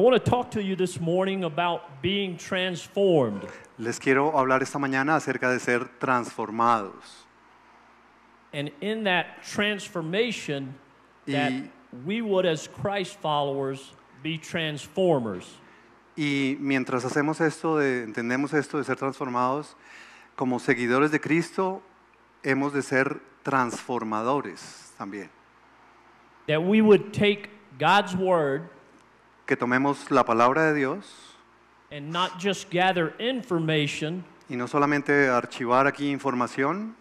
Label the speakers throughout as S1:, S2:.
S1: want to talk to you this morning about being transformed.
S2: Les quiero hablar esta mañana acerca de ser transformados.
S1: And in that transformation, that
S2: Y,
S1: we would, as Christ followers, be transformers.
S2: y mientras hacemos esto, entendemos esto de ser transformados, como seguidores de Cristo, hemos de ser transformadores también.
S1: That we would take God's word
S2: Que tomemos la palabra de Dios
S1: and not just gather information,
S2: y no solamente archivar aquí información,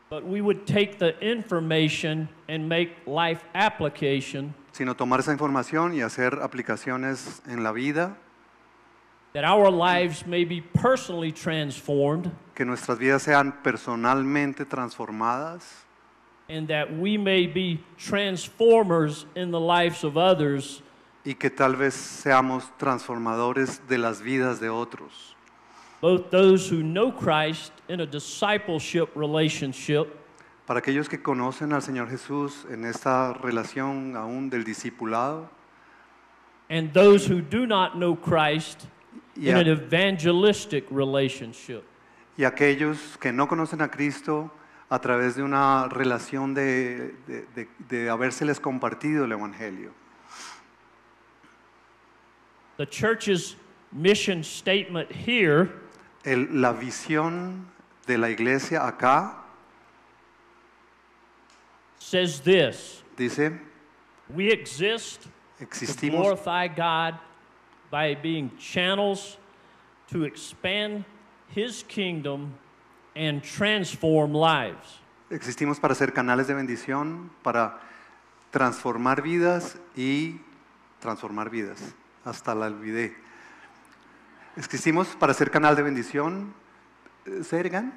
S1: but we would take the information and make life application,
S2: sino tomar esa información y hacer aplicaciones en la vida,
S1: that our lives may be personally transformed,
S2: que nuestras vidas sean personalmente transformadas
S1: and that we may be transformers in the lives of others,
S2: y que tal vez seamos transformadores de las vidas de otros.
S1: both those who know Christ in a discipleship relationship,
S2: Para aquellos que conocen al Señor Jesús en esta relación aún del discipulado
S1: and those who do not know Christ
S2: y,
S1: in
S2: a-
S1: an evangelistic relationship.
S2: y aquellos que no conocen a Cristo a través de una relación de habérseles compartido el Evangelio.
S1: The church's mission statement here
S2: La visión de la iglesia acá
S1: says this:
S2: dice,
S1: we exist to
S2: existimos
S1: glorify God by being channels to expand His kingdom and transform lives.
S2: Existimos para ser canales de bendición, para transformar vidas y transformar vidas. Hasta la olvidé. Existimos para ser canal de bendición, Sergan,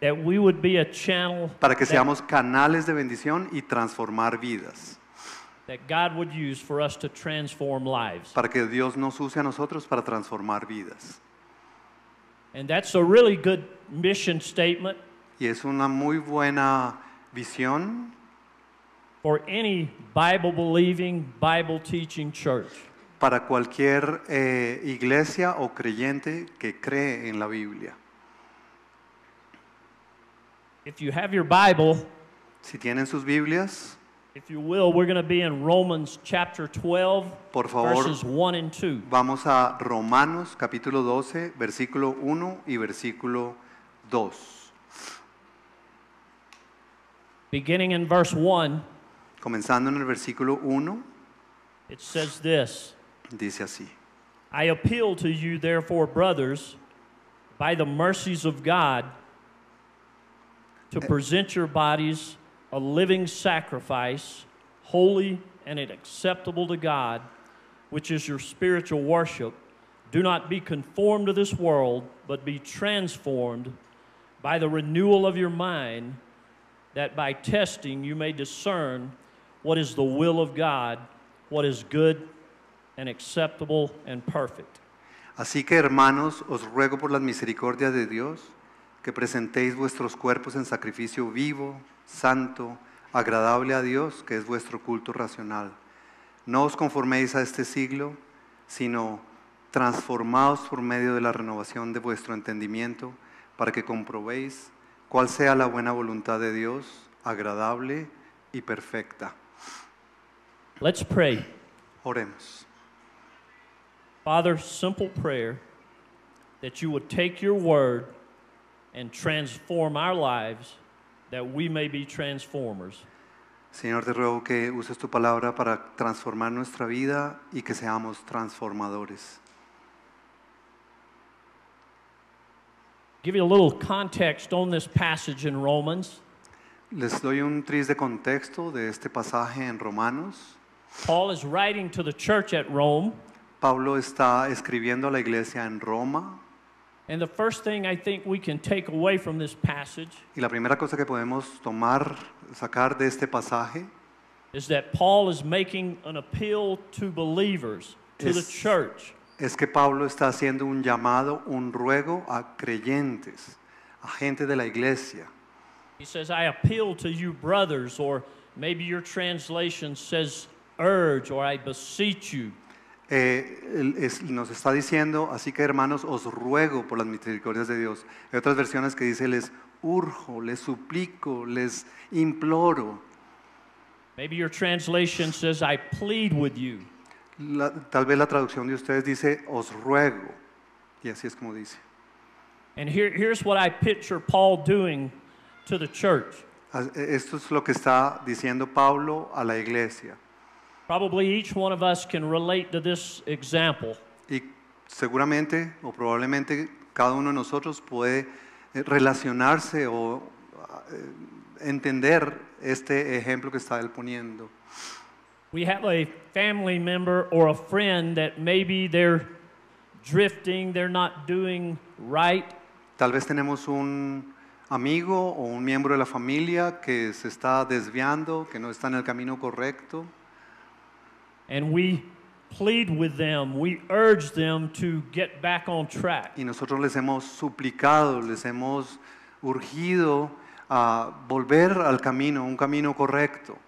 S1: That we would be a channel
S2: para que
S1: that,
S2: seamos canales de bendición y transformar vidas.
S1: that God would use for us to transform lives.
S2: Para que Dios nos use a nosotros para transformar vidas.
S1: And that's a really good mission statement
S2: Y es una muy buena visión
S1: for any Bible-believing, Bible-teaching church.
S2: para cualquier iglesia o creyente que cree en la Biblia.
S1: If you have your Bible,
S2: Si tienen sus Biblias,
S1: if you will, we're going to be in Romans chapter 12,
S2: por favor,
S1: verses 1 and 2.
S2: vamos a Romanos capítulo 12, versículo 1 y versículo 2.
S1: Beginning in verse 1,
S2: Comenzando en el versículo 1,
S1: it says this:
S2: dice así.
S1: I appeal to you, therefore, brothers, by the mercies of God, to present your bodies a living sacrifice, holy and acceptable to God, which is your spiritual worship. Do not be conformed to this world, but be transformed by the renewal of your mind, that by testing you may discern what is the will of God, what is good and acceptable and perfect.
S2: Así que, hermanos, os ruego por las misericordias de Dios que presentéis vuestros cuerpos en sacrificio vivo, santo, agradable a Dios, que es vuestro culto racional. No os conforméis a este siglo, sino transformaos por medio de la renovación de vuestro entendimiento, para que comprobéis cuál sea la buena voluntad de Dios, agradable y perfecta.
S1: Let's pray.
S2: Oremos.
S1: Father, simple prayer that you would take your word and transform our lives, that we may be transformers.
S2: Señor, te ruego que uses tu palabra para transformar nuestra vida y que seamos transformadores.
S1: Give you a little context on this passage in Romans.
S2: Les doy un tris de contexto de este pasaje en Romanos.
S1: Paul is writing to the church at Rome,
S2: Pablo está escribiendo a la iglesia en Roma
S1: and the first thing I think we can take away from this passage
S2: y la primera cosa que podemos sacar de este pasaje
S1: is that Paul is making an appeal to believers, to the church.
S2: es que Pablo está haciendo un llamado, un ruego a creyentes, a gente de la iglesia.
S1: He says, I appeal to you brothers, or maybe your translation says urge or I beseech you.
S2: Nos está diciendo, así que hermanos, os ruego por las misericordias de Dios. Hay otras versiones que dice, les urjo, les suplico, les imploro.
S1: Maybe your translation says, I plead with you.
S2: Tal vez la traducción de ustedes dice, os ruego. Y así es como dice.
S1: And here's what I picture Paul doing to the church.
S2: Esto es lo que está diciendo Pablo a la iglesia.
S1: Probably each one of us can relate to this example.
S2: Y seguramente o probablemente cada uno de nosotros puede relacionarse o entender este ejemplo que está él poniendo.
S1: We have a family member or a friend that maybe they're drifting, they're not doing right.
S2: Tal vez tenemos un amigo o un miembro de la familia que se está desviando, que no está en el camino correcto.
S1: And we plead with them, we urge them to get back on track.
S2: Y nosotros les hemos suplicado, les hemos urgido a volver al camino, un camino correcto.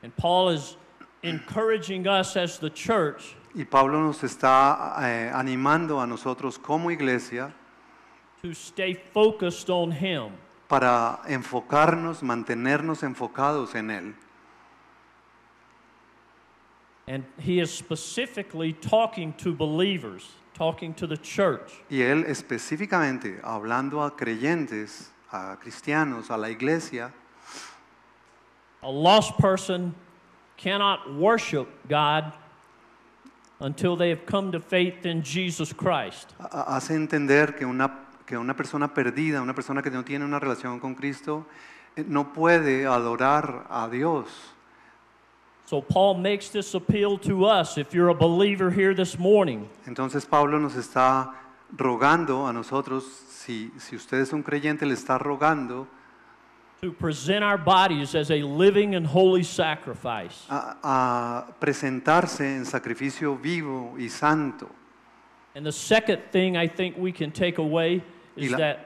S1: And Paul is encouraging us as the church
S2: Y Pablo nos está animando a nosotros como iglesia
S1: to stay focused on him.
S2: para enfocarnos, mantenernos enfocados en él.
S1: And he is specifically talking to believers, talking to the church.
S2: Y él específicamente hablando a creyentes, a cristianos, a la iglesia.
S1: A lost person cannot worship God until they have come to faith in Jesus Christ.
S2: Hace entender que una persona perdida, una persona que no tiene una relación con Cristo, no puede adorar a Dios.
S1: So Paul makes this appeal to us. If you're a believer here this morning,
S2: Entonces Pablo nos está rogando a nosotros, si usted es un creyente, le está rogando
S1: to present our bodies as a living and holy sacrifice.
S2: a presentarse en sacrificio vivo y santo.
S1: And the second thing I think we can take away is
S2: Y la-
S1: that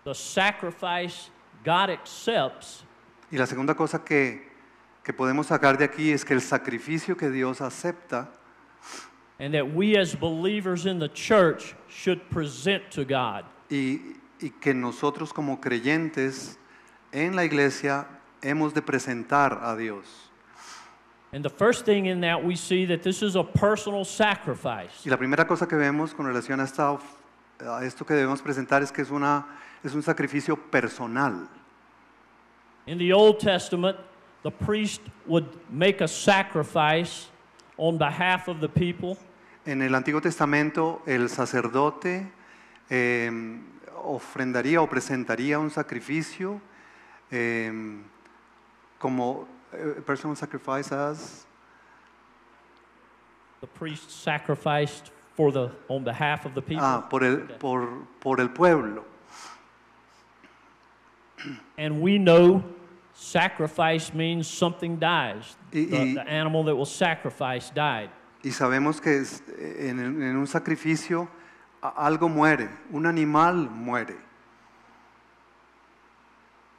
S1: the sacrifice God accepts
S2: Y la segunda cosa que podemos sacar de aquí es que el sacrificio que Dios acepta
S1: and that we as believers in the church should present to God.
S2: y que nosotros como creyentes en la iglesia hemos de presentar a Dios.
S1: And the first thing in that we see that this is a personal sacrifice.
S2: Y la primera cosa que vemos con relación a esto que debemos presentar es que es un sacrificio personal.
S1: In the Old Testament, the priest would make a sacrifice on behalf of the people.
S2: En el Antiguo Testamento el sacerdote ofrendaría o presentaría un sacrificio como personal sacrifice as
S1: The priest sacrificed on behalf of the people.
S2: por el pueblo.
S1: And we know sacrifice means something dies.
S2: Y-
S1: The animal that was sacrificed died.
S2: Y sabemos que en un sacrificio algo muere, un animal muere.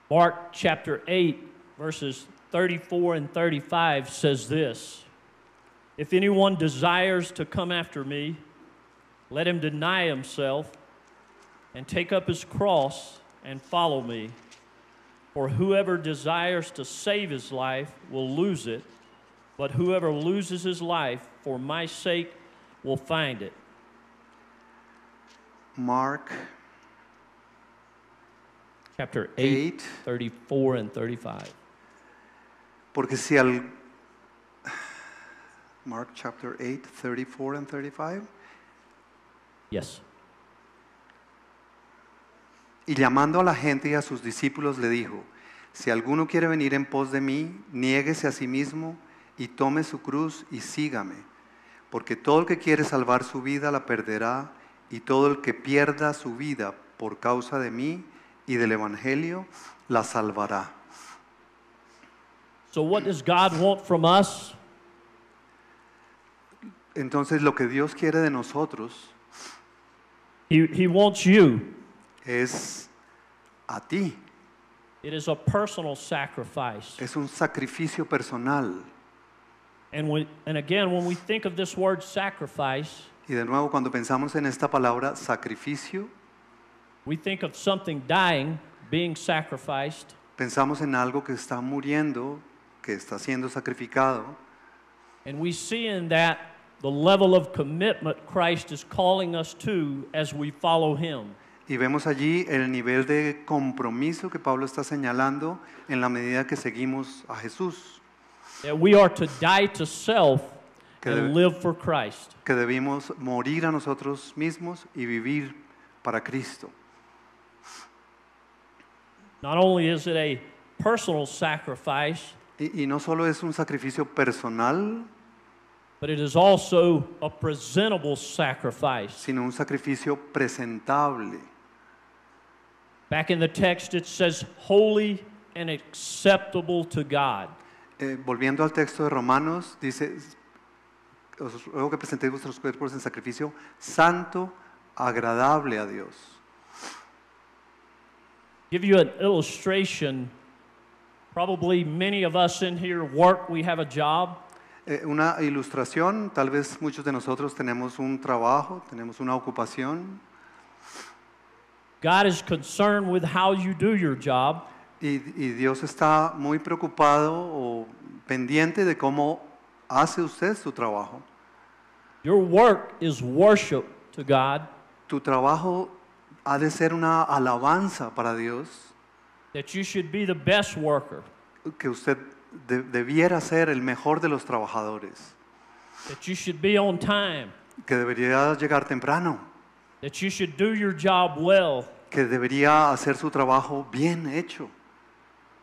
S1: Mark chapter 8, verses 34 and 35 says this: If anyone desires to come after me, let him deny himself and take up his cross and follow me. For whoever desires to save his life will lose it, but whoever loses his life for my sake will find it.
S2: Mark
S1: Chapter 8,
S2: 8.
S1: 34 and 35.
S2: Porque Mark chapter 8, 34 and 35.
S1: Yes.
S2: Y llamando a la gente y a sus discípulos le dijo: si alguno quiere venir en pos de mí, niéguese a sí mismo y tome su cruz y sígame. Porque todo el que quiere salvar su vida la perderá, y todo el que pierda su vida por causa de mí y del Evangelio la salvará.
S1: So what does God want from us?
S2: Entonces lo que Dios quiere de nosotros
S1: He wants you.
S2: es a ti.
S1: It is a personal sacrifice.
S2: Es un sacrificio personal.
S1: And again, when we think of this word sacrifice,
S2: Y de nuevo, cuando pensamos en esta palabra sacrificio,
S1: we think of something dying, being sacrificed.
S2: pensamos en algo que está muriendo, que está siendo sacrificado.
S1: And we see in that the level of commitment Christ is calling us to as we follow him.
S2: Y vemos allí el nivel de compromiso que Pablo está señalando en la medida que seguimos a Jesús,
S1: That we are to die to self
S2: Que
S1: and
S2: debe-
S1: live for Christ.
S2: que debimos morir a nosotros mismos y vivir para Cristo.
S1: Not only is it a personal sacrifice,
S2: Y no solo es un sacrificio personal,
S1: but it is also a presentable sacrifice.
S2: sino un sacrificio presentable.
S1: Back in the text, it says, holy and acceptable to God.
S2: Volviendo al texto de Romanos, dice, os ruego que presentéis vuestros cuerpos en sacrificio santo, agradable a Dios.
S1: Give you an illustration. Probably many of us in here work, we have a job.
S2: Una ilustración, tal vez muchos de nosotros tenemos un trabajo, tenemos una ocupación,
S1: God is concerned with how you do your job.
S2: y Dios está muy preocupado o pendiente de cómo hace usted su trabajo.
S1: Your work is worship to God,
S2: Tu trabajo ha de ser una alabanza para Dios,
S1: that you should be the best worker,
S2: que usted debiera ser el mejor de los trabajadores,
S1: that you should be on time,
S2: que debería llegar temprano,
S1: that you should do your job well,
S2: que debería hacer su trabajo bien hecho,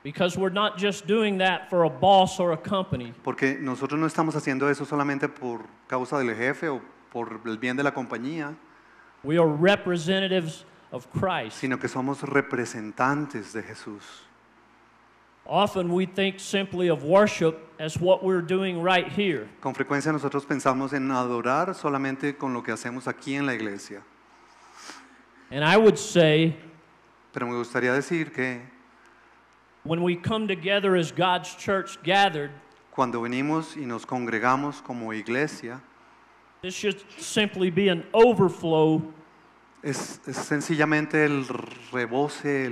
S1: because we're not just doing that for a boss or a company.
S2: porque nosotros no estamos haciendo eso solamente por causa del jefe o por el bien de la compañía,
S1: We are representatives of Christ.
S2: sino que somos representantes de Jesús.
S1: Often we think simply of worship as what we're doing right here.
S2: Con frecuencia nosotros pensamos en adorar solamente con lo que hacemos aquí en la iglesia,
S1: And I would say,
S2: pero me gustaría decir que
S1: when we come together as God's church gathered,
S2: cuando venimos y nos congregamos como iglesia,
S1: this should simply be an overflow
S2: es sencillamente el rebose,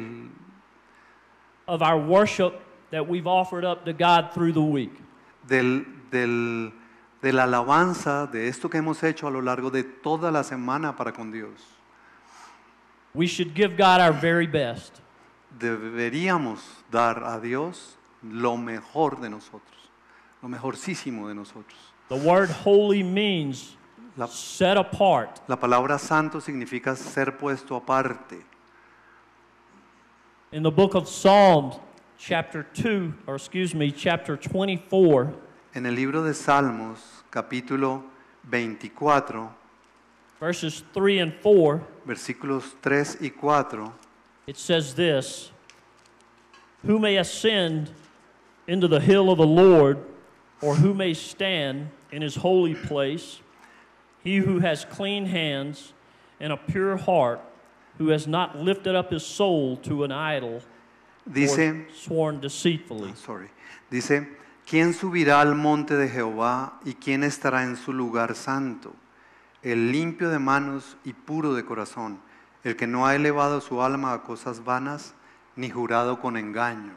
S1: of our worship that we've offered up to God through the week.
S2: de la alabanza de esto que hemos hecho a lo largo de toda la semana para con Dios.
S1: We should give God our very best.
S2: Deberíamos dar a Dios lo mejor de nosotros, lo mejorcísimo de nosotros.
S1: The word holy means
S2: La,
S1: set apart.
S2: la palabra santo significa ser puesto aparte.
S1: In the book of Psalms, chapter 24,
S2: En el libro de Salmos, capítulo 24,
S1: verses 3 and 4,
S2: versículos 3 y 4,
S1: it says this: Who may ascend into the hill of the Lord, or who may stand in his holy place? He who has clean hands and a pure heart, who has not lifted up his soul to an idol
S2: dice,
S1: or sworn deceitfully.
S2: Dice, ¿quién subirá al monte de Jehová y quién estará en su lugar santo? El limpio de manos y puro de corazón, el que no ha elevado su alma a cosas vanas ni jurado con engaño.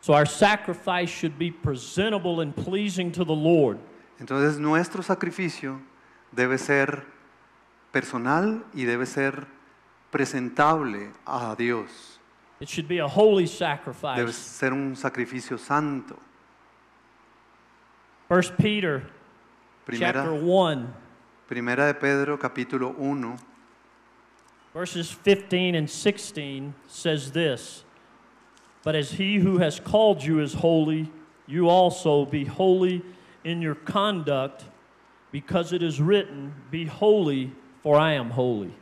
S1: So our sacrifice should be presentable and pleasing to the Lord.
S2: Entonces nuestro sacrificio debe ser personal y debe ser presentable a Dios.
S1: It should be a holy
S2: Debe
S1: sacrifice.
S2: ser un sacrificio santo.
S1: 1 Peter chapter
S2: Primera,
S1: 1,
S2: primera de Pedro capítulo 1,
S1: verses 15 and 16 says this: But as he who has called you is holy, you also be holy in your conduct, because it is written, Be holy, for I am holy.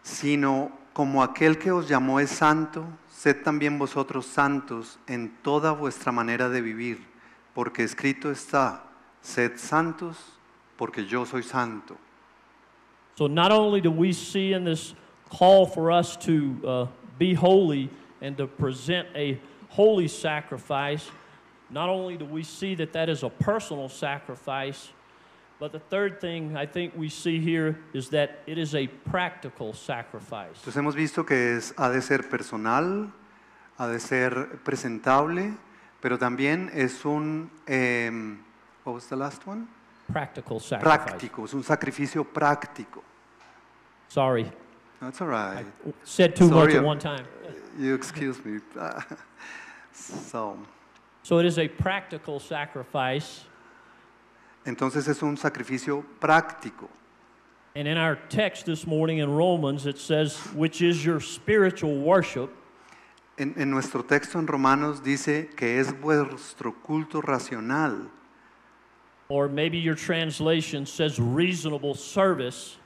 S2: sino como aquel que os llamó es santo, sed también vosotros santos en toda vuestra manera de vivir, porque escrito está, sed santos, porque yo soy santo.
S1: So not only do we see in this call for us to be holy and to present a holy sacrifice, not only do we see that that is a personal sacrifice, but the third thing I think we see here is that it is a practical sacrifice.
S2: Entonces hemos visto que ha de ser personal, ha de ser presentable, pero también es un, what was the last one?
S1: Practical sacrifice.
S2: Práctico, es un sacrificio práctico.
S1: Sorry,
S2: That's all right.
S1: said too much
S2: Sorry,
S1: at one time.
S2: You excuse me.
S1: So it is a practical sacrifice.
S2: Entonces es un sacrificio práctico.
S1: And in our text this morning in Romans, it says, which is your spiritual worship.
S2: En nuestro texto en Romanos dice que es vuestro culto racional.
S1: Or maybe your translation says reasonable service.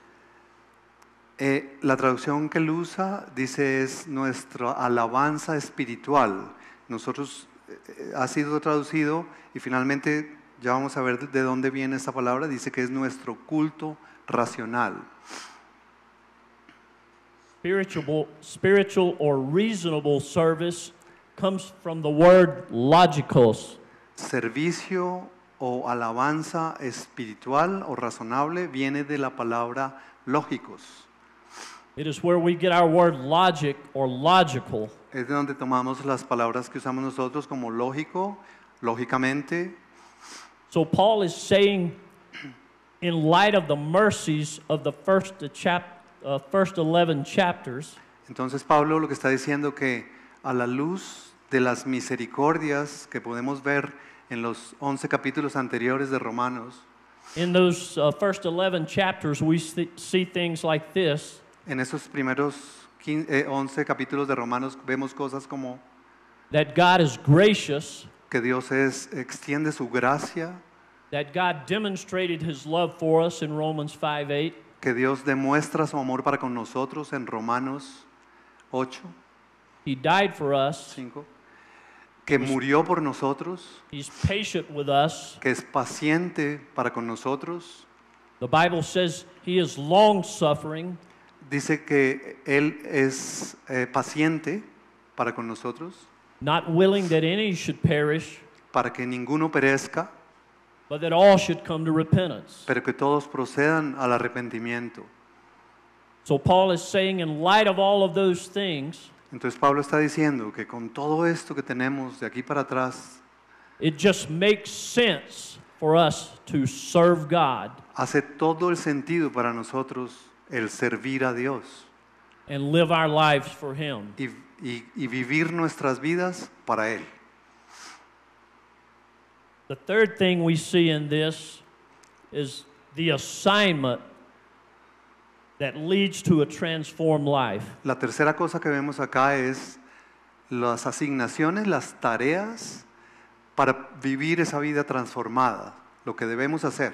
S2: La traducción que él usa dice es nuestra alabanza espiritual. Nosotros ha sido traducido y finalmente ya vamos a ver de dónde viene esta palabra. Dice que es nuestro culto racional.
S1: Spiritual or reasonable service comes from the word logikos.
S2: Servicio o alabanza espiritual o razonable viene de la palabra lógicos.
S1: It is where we get our word logic or logical.
S2: Es de donde tomamos las palabras que usamos nosotros como lógico, lógicamente.
S1: So Paul is saying, in light of the mercies of the first 11 chapters,
S2: Entonces Pablo lo que está diciendo que a la luz de las misericordias que podemos ver en los 11 capítulos anteriores de Romanos,
S1: in those first 11 chapters we see things like this.
S2: en esos primeros 11 capítulos de Romanos vemos cosas como
S1: That God is gracious,
S2: que Dios extiende su gracia,
S1: that God demonstrated his love for us in Romans 5:8,
S2: que Dios demuestra su amor para con nosotros en Romanos 8,
S1: he died for us,
S2: 5, que murió por nosotros,
S1: he's patient with us.
S2: que es paciente para con nosotros.
S1: The Bible says he is long-suffering,
S2: Dice que Él es paciente para con nosotros,
S1: not willing that any should perish,
S2: para que ninguno perezca,
S1: but that all should come to repentance.
S2: pero que todos procedan al arrepentimiento.
S1: So Paul is saying, in light of all of those things,
S2: Entonces Pablo está diciendo que con todo esto que tenemos de aquí para atrás,
S1: it just makes sense for us to serve God
S2: hace todo el sentido para nosotros el servir a Dios
S1: and live our lives for him.
S2: y vivir nuestras vidas para Él.
S1: The third thing we see in this is the assignment that leads to a transformed life.
S2: La tercera cosa que vemos acá es las asignaciones, las tareas para vivir esa vida transformada, lo que debemos hacer.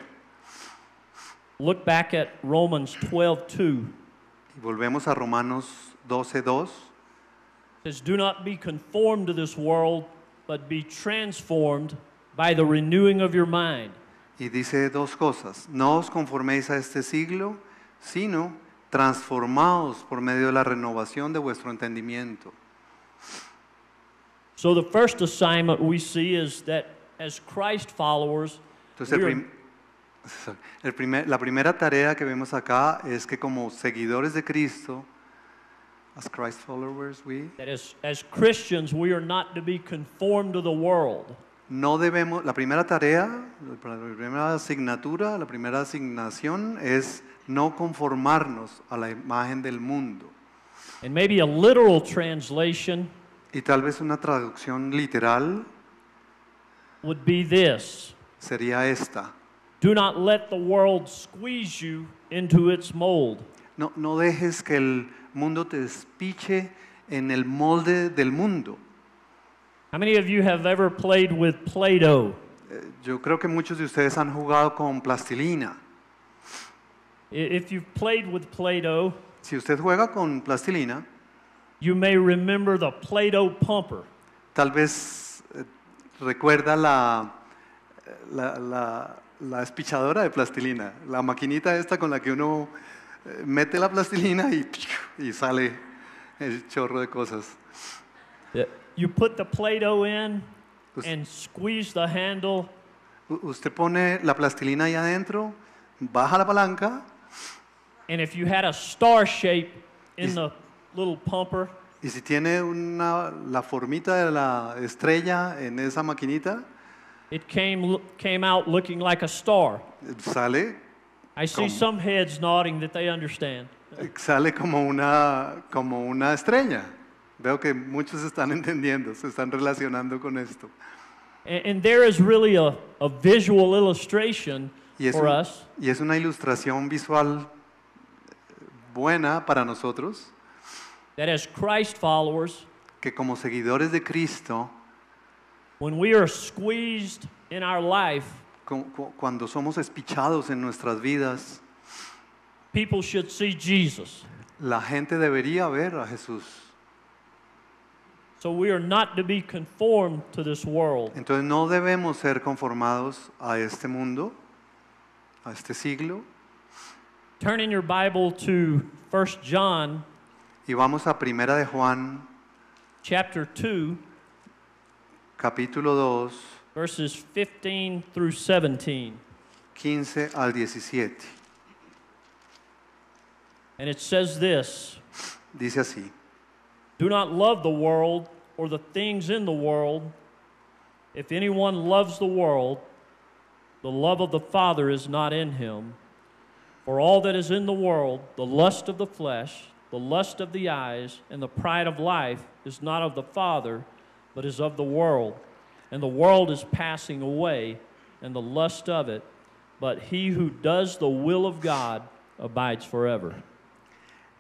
S1: Look back at Romans 12:2.
S2: Y volvemos a Romanos 12:2.
S1: It says, do not be conformed to this world, but be transformed by the renewing of your mind.
S2: Y dice dos cosas: no os conforméis a este siglo, sino transformaos por medio de la renovación de vuestro entendimiento.
S1: So the first assignment we see is that as Christ followers,
S2: Entonces la primera tarea que vemos acá es que como seguidores de Cristo, as Christ followers,
S1: that as Christians, we are not to be conformed to the world.
S2: no debemos, la primera tarea, la primera asignatura, la primera asignación es no conformarnos a la imagen del mundo.
S1: And maybe a literal translation
S2: Y tal vez una traducción literal
S1: would be this:
S2: sería esta:
S1: do not let the world squeeze you into its mold.
S2: no dejes que el mundo te despiche en el molde del mundo.
S1: How many of you have ever played with Play-Doh?
S2: Yo creo que muchos de ustedes han jugado con plastilina.
S1: If you've played with Play-Doh,
S2: Si usted juega con plastilina,
S1: you may remember the Play-Doh pumper.
S2: tal vez recuerda la espichadora de plastilina, la maquinita esta con la que uno mete la plastilina y sale el chorro de cosas.
S1: You put the Play-Doh in,
S2: Us-
S1: and squeeze the handle,
S2: Usted pone la plastilina ahí adentro, baja la palanca
S1: and if you had a star shape in
S2: Is-
S1: the little pumper,
S2: y si tiene la formita de la estrella en esa maquinita,
S1: it came out looking like a star.
S2: sale,
S1: I see
S2: Como-
S1: some heads nodding that they understand.
S2: sale como una estrella. Veo que muchos están entendiendo, se están relacionando con esto.
S1: And there is really a visual illustration
S2: Y es,
S1: for
S2: un-
S1: us
S2: y es una ilustración visual buena para nosotros,
S1: that as Christ followers,
S2: que como seguidores de Cristo,
S1: when we are squeezed in our life,
S2: cuando somos espichados en nuestras vidas,
S1: people should see Jesus.
S2: la gente debería ver a Jesús.
S1: So we are not to be conformed to this world,
S2: Entonces no debemos ser conformados a este mundo, a este siglo.
S1: turn in your Bible to 1 John
S2: Y vamos a Primera de Juan,
S1: chapter 2,
S2: capítulo 2,
S1: verses 15 through 17.
S2: 15 al 17.
S1: And it says this:
S2: Dice así:
S1: Do not love the world or the things in the world. If anyone loves the world, the love of the Father is not in him. For all that is in the world, the lust of the flesh, the lust of the eyes, and the pride of life, is not of the Father, but is of the world. And the world is passing away, and the lust of it, but he who does the will of God abides forever.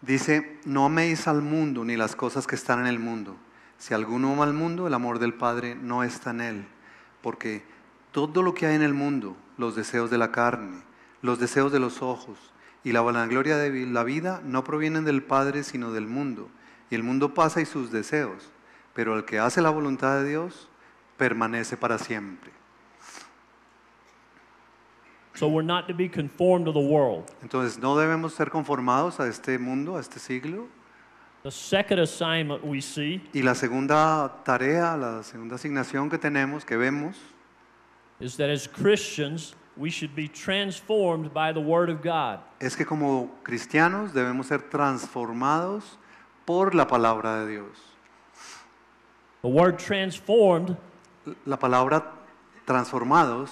S2: Dice, no améis al mundo ni las cosas que están en el mundo. Si alguno ama al mundo, el amor del Padre no está en él. Porque todo lo que hay en el mundo, los deseos de la carne, los deseos de los ojos y la vanagloria de la vida, no provienen del Padre, sino del mundo. Y el mundo pasa y sus deseos, pero el que hace la voluntad de Dios permanece para siempre.
S1: So we're not to be conformed to the world.
S2: Entonces no debemos ser conformados a este mundo, a este siglo.
S1: The second assignment we see
S2: Y la segunda tarea, la segunda asignación que tenemos, que vemos,
S1: is that as Christians, we should be transformed by the Word of God.
S2: es que como cristianos debemos ser transformados por la palabra de Dios.
S1: The word transformed
S2: La palabra transformados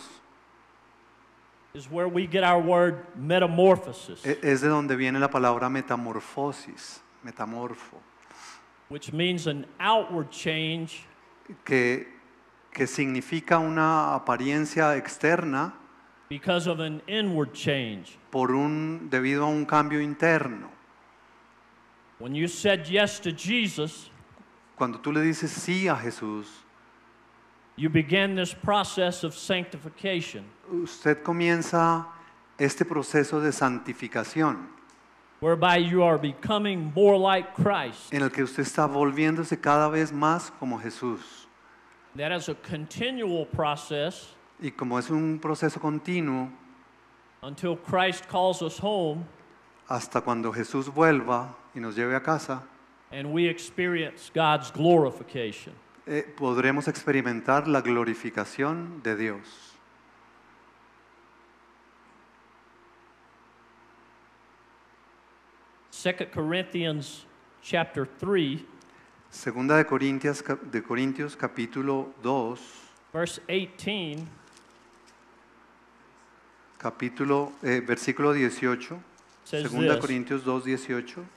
S1: is where we get our word metamorphosis,
S2: es de donde viene la palabra metamorfosis, metamorfo,
S1: which means an outward change
S2: que significa una apariencia externa
S1: because of an inward change.
S2: debido a un cambio interno.
S1: When you said yes to Jesus,
S2: Cuando tú le dices sí a Jesús,
S1: you began this process of sanctification,
S2: usted comienza este proceso de santificación
S1: whereby you are becoming more like Christ.
S2: en el que usted está volviéndose cada vez más como Jesús.
S1: That is a continual process
S2: Y como es un proceso continuo,
S1: until Christ calls us home
S2: hasta cuando Jesús vuelva y nos lleve a casa,
S1: and we experience God's glorification.
S2: podremos experimentar la glorificación de Dios.
S1: Second Corinthians chapter 3,
S2: Segunda de Corintios capítulo 2,
S1: verse 18,
S2: versículo 18.
S1: says
S2: Segunda
S1: this:
S2: Corintios 2, 18.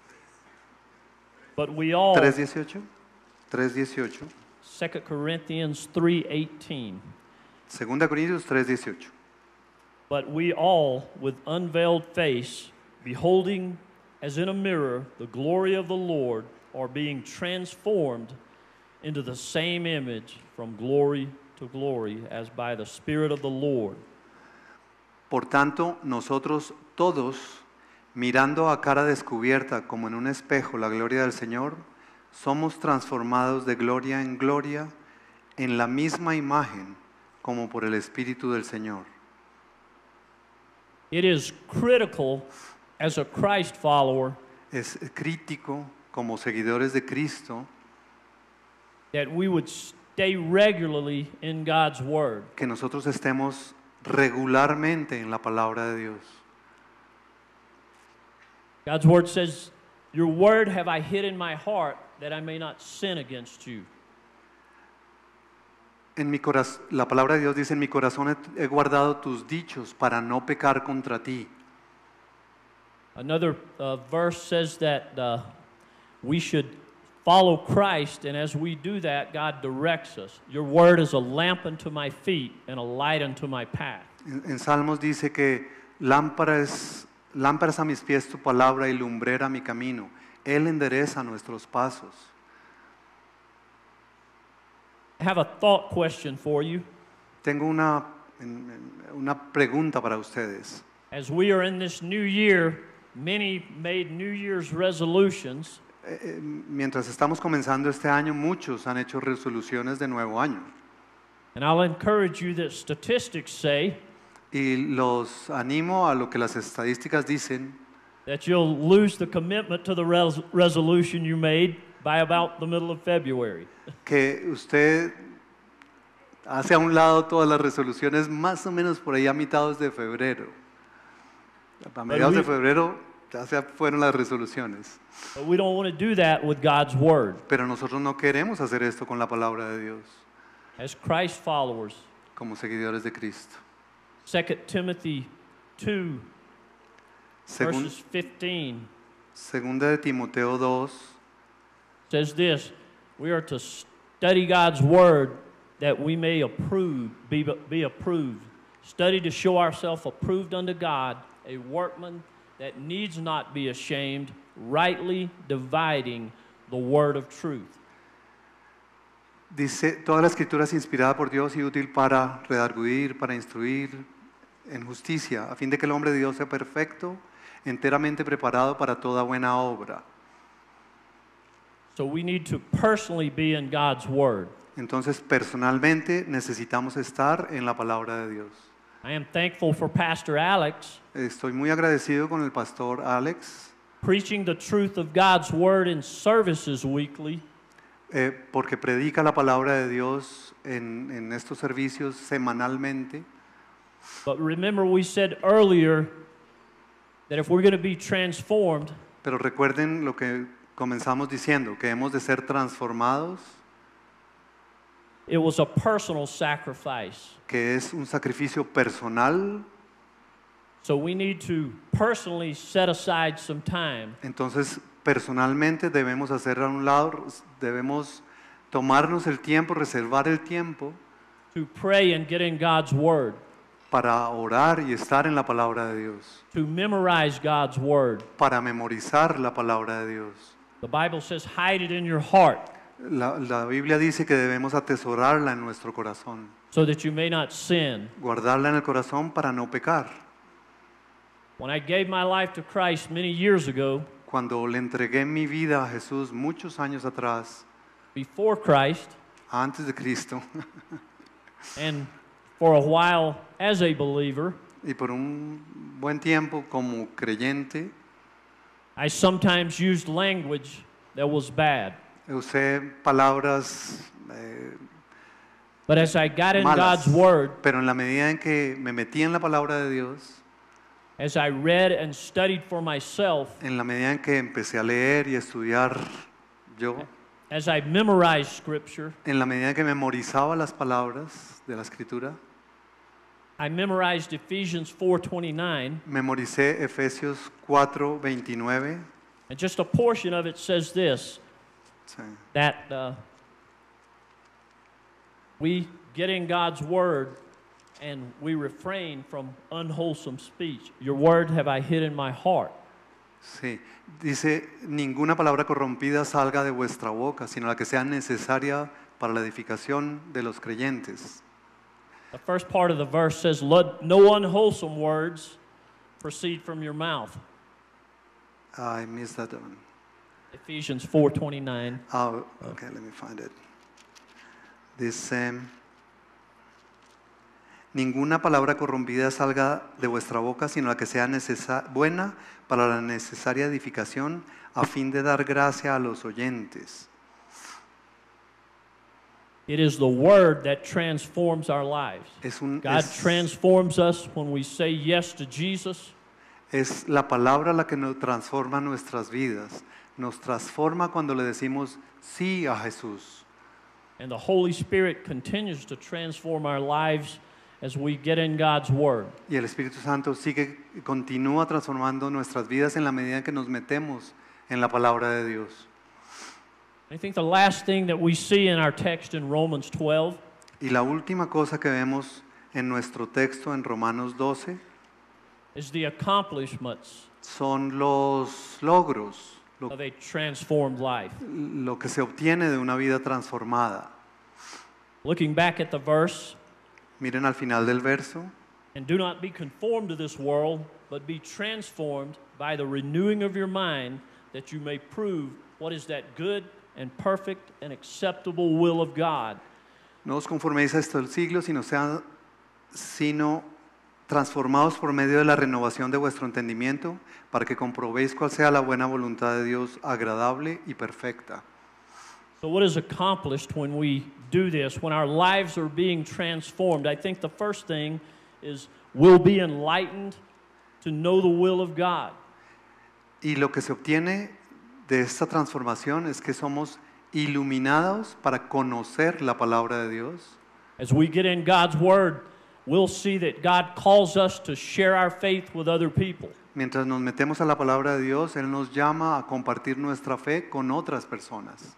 S1: But we all,
S2: 3, 18. 3, 18.
S1: 2 Corinthians 3:18.
S2: Segunda Corintios 3, 18.
S1: But we all, with unveiled face, beholding as in a mirror the glory of the Lord, are being transformed into the same image from glory to glory, as by the Spirit of the Lord.
S2: Por tanto, nosotros todos, mirando a cara descubierta como en un espejo la gloria del Señor, somos transformados de gloria en gloria en la misma imagen como por el Espíritu del Señor.
S1: It is critical as a Christ follower
S2: Es crítico como seguidores de Cristo
S1: that we would stay regularly in God's Word.
S2: que nosotros estemos regularmente en la palabra de Dios.
S1: God's Word says, "Your word have I hid in my heart that I may not sin against you."
S2: La palabra de Dios dice, en mi corazón he guardado tus dichos para no pecar contra ti.
S1: Another verse says that we should follow Christ, and as we do that, God directs us. Your word is a lamp unto my feet and a light unto my path.
S2: En Salmos dice que lámparas a mis pies tu palabra y lumbrera mi camino. Él endereza nuestros pasos.
S1: I have a thought question for you.
S2: Tengo una pregunta para ustedes.
S1: As we are in this new year, many made New Year's resolutions.
S2: Mientras estamos comenzando este año, muchos han hecho resoluciones de nuevo año.
S1: And I'll encourage you that statistics say
S2: Y los animo a lo que las estadísticas dicen,
S1: that you'll lose the commitment to the resolution you made by about the middle of February.
S2: que usted hace a un lado todas las resoluciones más o menos por ahí a mitad de febrero. A mediados de febrero ya se fueron las resoluciones.
S1: But we don't want to do that with God's Word.
S2: Pero nosotros no queremos hacer esto con la palabra de Dios,
S1: As Christ followers,
S2: como seguidores de Cristo.
S1: 2 Timothy 2,
S2: Según,
S1: verses 15,
S2: segunda de Timoteo 2,
S1: says this: we are to study God's Word that we may be approved. Study to show ourselves approved unto God, a workman that needs not be ashamed, rightly dividing the word of truth.
S2: dice, toda la escritura es inspirada por Dios y útil para redarguir, para instruir en justicia, a fin de que el hombre de Dios sea perfecto, enteramente preparado para toda buena obra.
S1: So we need to personally be in God's Word.
S2: Entonces, personalmente necesitamos estar en la palabra de Dios.
S1: I am thankful for Pastor Alex
S2: Estoy muy agradecido con el pastor Alex,
S1: preaching the truth of God's Word in services weekly.
S2: porque predica la palabra de Dios en estos servicios semanalmente.
S1: But remember, we said earlier that if we're going to be transformed,
S2: Pero recuerden lo que comenzamos diciendo, que hemos de ser transformados,
S1: it was a personal sacrifice.
S2: que es un sacrificio personal.
S1: So we need to personally set aside some time
S2: Entonces, personalmente debemos hacer a un lado, debemos tomarnos el tiempo, reservar el tiempo
S1: to pray and get in God's Word,
S2: para orar y estar en la palabra de Dios,
S1: to memorize God's Word.
S2: para memorizar la palabra de Dios.
S1: The Bible says, hide it in your heart
S2: La Biblia dice que debemos atesorarla en nuestro corazón,
S1: so that you may not sin.
S2: guardarla en el corazón para no pecar.
S1: When I gave my life to Christ many years ago,
S2: Cuando le entregué mi vida a Jesús muchos años atrás,
S1: before Christ,
S2: antes de Cristo,
S1: and for a while as a believer,
S2: y por un buen tiempo como creyente,
S1: I sometimes used language that was bad.
S2: usé palabras
S1: But as I got in
S2: malas,
S1: God's Word,
S2: pero en la medida en que me metí en la palabra de Dios,
S1: as I read and studied for myself,
S2: en la medida en que empecé a leer y estudiar yo,
S1: as I memorized Scripture,
S2: en la medida en que memorizaba las palabras de la Escritura,
S1: I memorized Ephesians 4:29,
S2: memoricé Efesios 4:29,
S1: and just a portion of it says this,
S2: sí,
S1: that we get in God's Word and we refrain from unwholesome speech. Your word have I hid in my heart.
S2: sí. Dice, ninguna palabra corrompida salga de vuestra boca, sino la que sea necesaria para la edificación de los creyentes.
S1: The first part of the verse says, "Let no unwholesome words proceed from your mouth."
S2: I missed that one.
S1: Ephesians 4:29.
S2: Oh, okay, let me find it. Dice, ninguna palabra corrompida salga de vuestra boca, sino la que sea buena para la necesaria edificación, a fin de dar gracia a los oyentes.
S1: It is the Word that transforms our lives. God
S2: Es
S1: transforms us when we say yes to Jesus.
S2: la palabra la que nos transforma nuestras vidas. Nos transforma cuando le decimos sí a Jesús.
S1: And the Holy Spirit continues to transform our lives as we get in God's Word.
S2: Y el Espíritu Santo continúa transformando nuestras vidas en la medida en que nos metemos en la palabra de Dios.
S1: I think the last thing that we see in our text in Romans 12
S2: Y la última cosa que vemos en nuestro texto en Romanos 12
S1: is the accomplishments
S2: son los logros,
S1: of a transformed life.
S2: lo que se obtiene de una vida transformada.
S1: Looking back at the verse,
S2: Miren al final del verso.
S1: and do not be conformed to this world, but be transformed by the renewing of your mind, that you may prove what is that good and perfect and acceptable will of God.
S2: No os conforméis a estos siglos, sino transformados por medio de la renovación de vuestro entendimiento, para que comprobéis cuál sea la buena voluntad de Dios, agradable y perfecta.
S1: So what is accomplished when we do this, when our lives are being transformed? I think the first thing is we'll be enlightened to know the will of God.
S2: Y lo que se obtiene de esta transformación es que somos iluminados para conocer la palabra de Dios.
S1: As we get in God's Word, we'll see that God calls us to share our faith with other people.
S2: Mientras nos metemos a la palabra de Dios, Él nos llama a compartir nuestra fe con otras personas.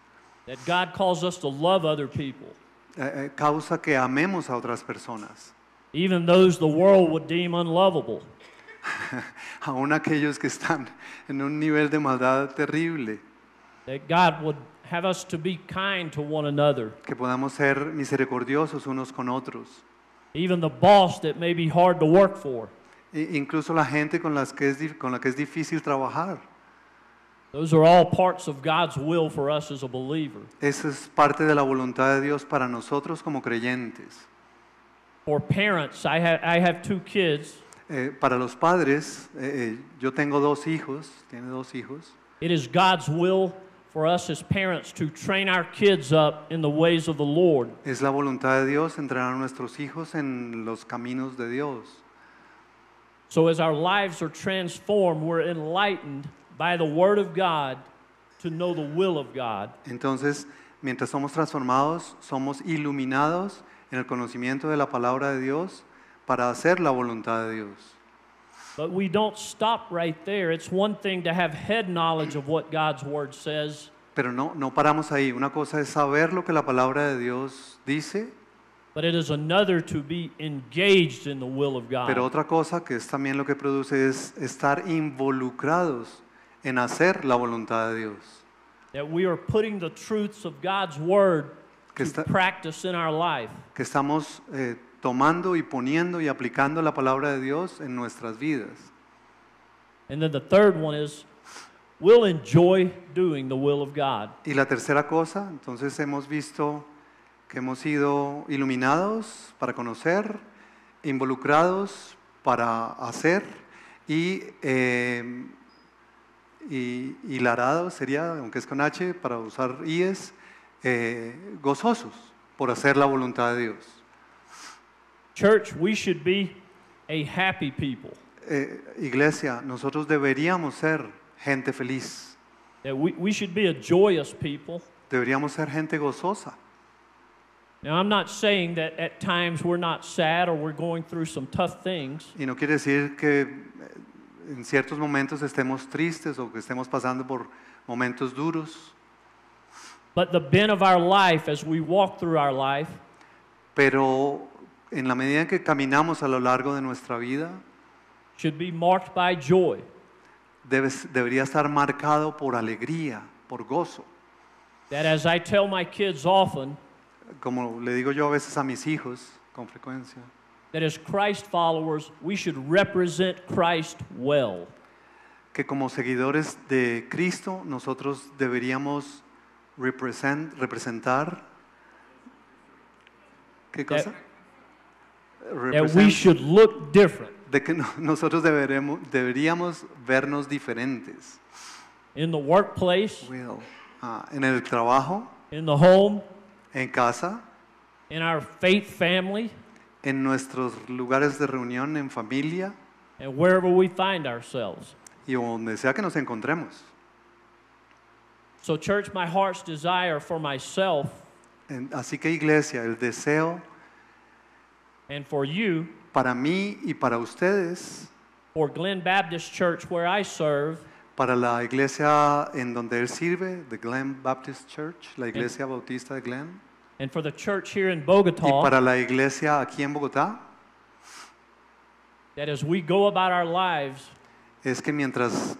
S1: That God calls us to love other people,
S2: Causa que amemos a otras personas.
S1: even those the world would deem unlovable.
S2: Aún aquellos que están en un nivel de maldad terrible.
S1: That God would have us to be kind to one another.
S2: Que podamos ser misericordiosos unos con otros.
S1: Even the boss that may be hard to work for.
S2: Incluso la gente con la que es difícil trabajar.
S1: Those are all parts of God's will for us as a believer.
S2: Eso es parte de la voluntad de Dios para nosotros como creyentes.
S1: For parents, I have 2 kids.
S2: Para los padres, yo tengo 2 hijos, tiene 2 hijos.
S1: It is God's will for us as parents to train our kids up in the ways of the Lord.
S2: Es la voluntad de Dios entrenar a nuestros hijos en los caminos de Dios.
S1: So as our lives are transformed, we're enlightened by the Word of God to know the will of God.
S2: Entonces, mientras somos transformados, somos iluminados en el conocimiento de la palabra de Dios para hacer la voluntad de Dios.
S1: But we don't stop right there. It's one thing to have head knowledge of what God's Word says,
S2: Pero no paramos ahí. Una cosa es saber lo que la palabra de Dios dice,
S1: but it is another to be engaged in the will of God.
S2: pero otra cosa que es también lo que produce es estar involucrados en hacer la voluntad de Dios.
S1: That we are putting the truths of God's Word
S2: Que
S1: to
S2: está-
S1: practice in our life.
S2: Que estamos tomando y poniendo y aplicando la palabra de Dios en nuestras vidas.
S1: And then the third one is we'll enjoy doing the will of God.
S2: Y la tercera cosa, entonces hemos visto que hemos sido iluminados para conocer, involucrados para hacer y hilarados sería, aunque es con H, para usar IES, gozosos por hacer la voluntad de Dios.
S1: Church, we should be a happy people.
S2: Iglesia, nosotros deberíamos ser gente feliz,
S1: That we should be a joyous people.
S2: deberíamos ser gente gozosa.
S1: Now, I'm not saying that at times we're not sad or we're going through some tough things,
S2: Y no quiere decir que en ciertos momentos estemos tristes o que estemos pasando por momentos duros,
S1: but the bent of our life as we walk through our life
S2: pero en la medida en que caminamos a lo largo de nuestra vida,
S1: should be marked by joy.
S2: debería estar marcado por alegría, por gozo.
S1: That as I tell my kids often,
S2: Como le digo yo a veces a mis hijos con frecuencia,
S1: that as Christ followers, we should represent Christ well.
S2: que como seguidores de Cristo nosotros deberíamos representar, ¿qué cosa?
S1: That we should look different
S2: De que nosotros deberíamos vernos diferentes.
S1: in the workplace,
S2: En el trabajo,
S1: in the home,
S2: en casa,
S1: in our faith family,
S2: en nuestros lugares de reunión, en familia
S1: and wherever we find ourselves.
S2: y donde sea que nos encontremos.
S1: So, church, my heart's desire for myself
S2: Así que iglesia, el deseo
S1: and for you,
S2: para mí y para ustedes,
S1: for Glen Baptist Church where I serve,
S2: para la iglesia en donde él sirve, the Glen Baptist Church, la iglesia bautista de Glen,
S1: and for the church here in
S2: y
S1: Bogota,
S2: para la iglesia aquí en Bogotá,
S1: that as we go about our lives,
S2: es que mientras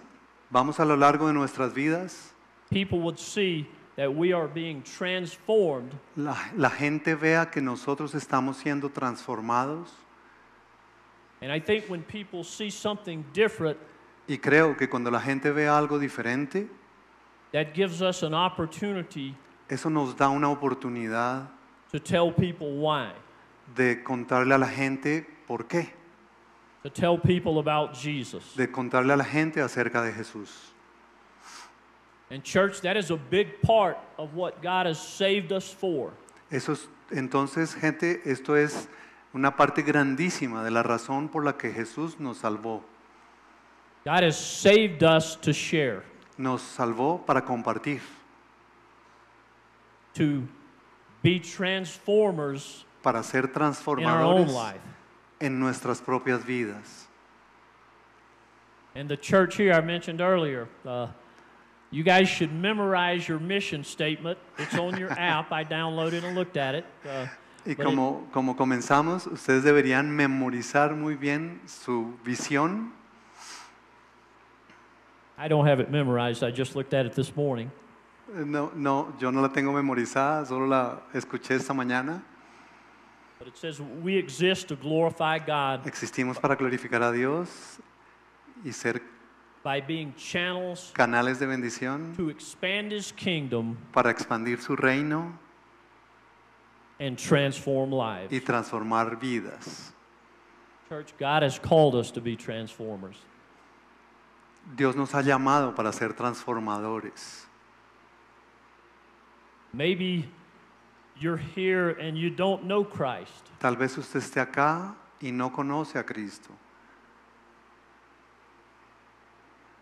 S2: vamos a lo largo de nuestras vidas,
S1: people would see that we are being transformed
S2: la gente vea que nosotros estamos siendo transformados.
S1: And I think when people see something different,
S2: Y creo que cuando la gente ve algo diferente,
S1: that gives us an opportunity
S2: eso nos da una oportunidad
S1: to tell people why,
S2: de contarle a la gente por qué,
S1: to tell people about Jesus.
S2: de contarle a la gente acerca de Jesús.
S1: And church, that is a big part of what God has saved us for.
S2: Entonces, gente, esto es una parte grandísima de la razón por la que Jesús nos salvó.
S1: God has saved us to share,
S2: Nos salvó para compartir,
S1: to be transformers
S2: para ser
S1: in our own
S2: transformadores
S1: life.
S2: en nuestras propias vidas.
S1: And the church here I mentioned earlier, you guys should memorize your mission statement. It's on your app. I downloaded and looked at it.
S2: Y
S1: But
S2: como comenzamos, ustedes deberían memorizar muy bien su visión.
S1: I don't have it memorized. I just looked at it this morning.
S2: No, yo no la tengo memorizada, solo la escuché esta mañana.
S1: But it says we exist to glorify God
S2: Existimos para glorificar a Dios y ser
S1: by being channels
S2: canales de bendición
S1: to expand His kingdom
S2: para expandir su reino
S1: and transform
S2: y
S1: lives.
S2: transformar vidas.
S1: Church, God has called us to be transformers.
S2: Dios nos ha llamado para ser transformadores.
S1: Maybe you're here and you don't know Christ.
S2: Tal vez usted esté acá y no conoce a Cristo.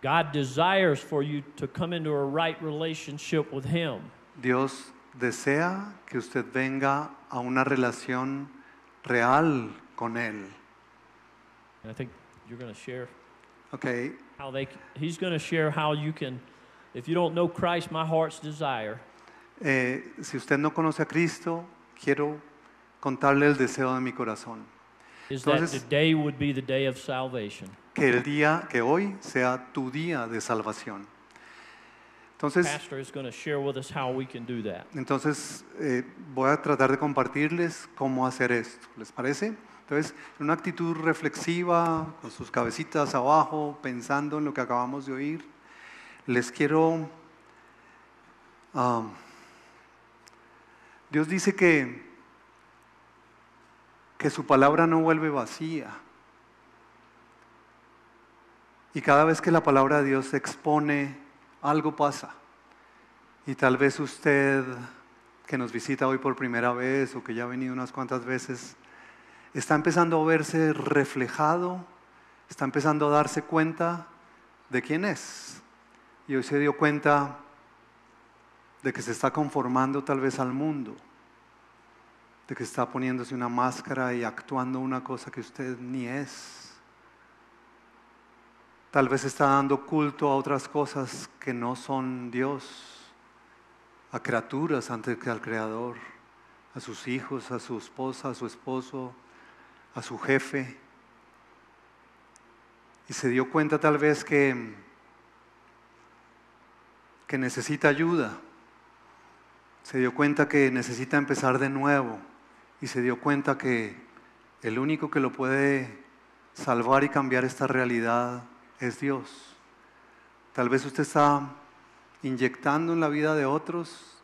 S1: God desires for you to come into a right relationship with Him.
S2: Dios desea que usted venga a una relación real con Él.
S1: And I think you're going to share
S2: Okay.
S1: how He's going to share how you can, if you don't know Christ, my heart's desire.
S2: Si usted no conoce a Cristo, quiero contarle el deseo de mi corazón.
S1: Is that
S2: Entonces-
S1: today would be the day of salvation.
S2: Que hoy sea tu día de salvación. Entonces,
S1: Pastor is going to share with us how we can do that.
S2: voy a tratar de compartirles cómo hacer esto. ¿Les parece? Entonces, en una actitud reflexiva, con sus cabecitas abajo, pensando en lo que acabamos de oír, les quiero... Dios dice que su palabra no vuelve vacía. Y cada vez que la palabra de Dios se expone, algo pasa. Y tal vez usted, que nos visita hoy por primera vez o que ya ha venido unas cuantas veces, está empezando a verse reflejado, está empezando a darse cuenta de quién es. Y hoy se dio cuenta de que se está conformando tal vez al mundo, de que está poniéndose una máscara y actuando una cosa que usted ni es. Tal vez está dando culto a otras cosas que no son Dios, a criaturas antes que al Creador, a sus hijos, a su esposa, a su esposo, a su jefe. Y se dio cuenta tal vez que necesita ayuda. Se dio cuenta que necesita empezar de nuevo. Y se dio cuenta que el único que lo puede salvar y cambiar esta realidad es Dios. Tal vez usted está inyectando en la vida de otros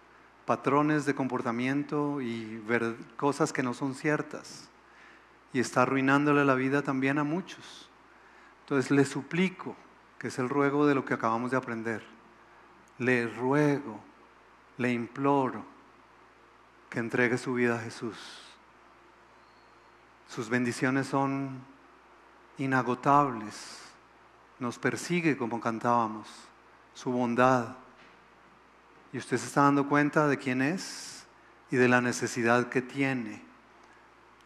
S2: patrones de comportamiento y ver cosas que no son ciertas. Y está arruinándole la vida también a muchos. Entonces le suplico, que es el ruego de lo que acabamos de aprender, le ruego, le imploro que entregue su vida a Jesús. Sus bendiciones son inagotables. Nos persigue como cantábamos. Su bondad. Y usted se está dando cuenta de quién es y de la necesidad que tiene.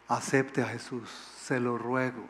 S2: Acepte a Jesús, se lo ruego.